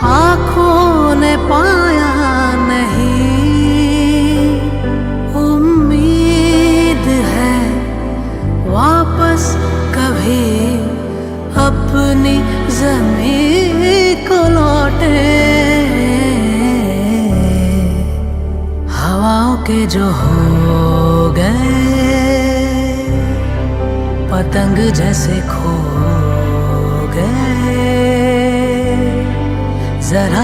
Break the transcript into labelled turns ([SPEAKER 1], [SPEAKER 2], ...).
[SPEAKER 1] आँखों ने पाया नहीं, उम्मीद है वापस कभी अपनी ज़मीं को लौटे। हवाओं के जो हो गए पतंग जैसे खो गए, जरा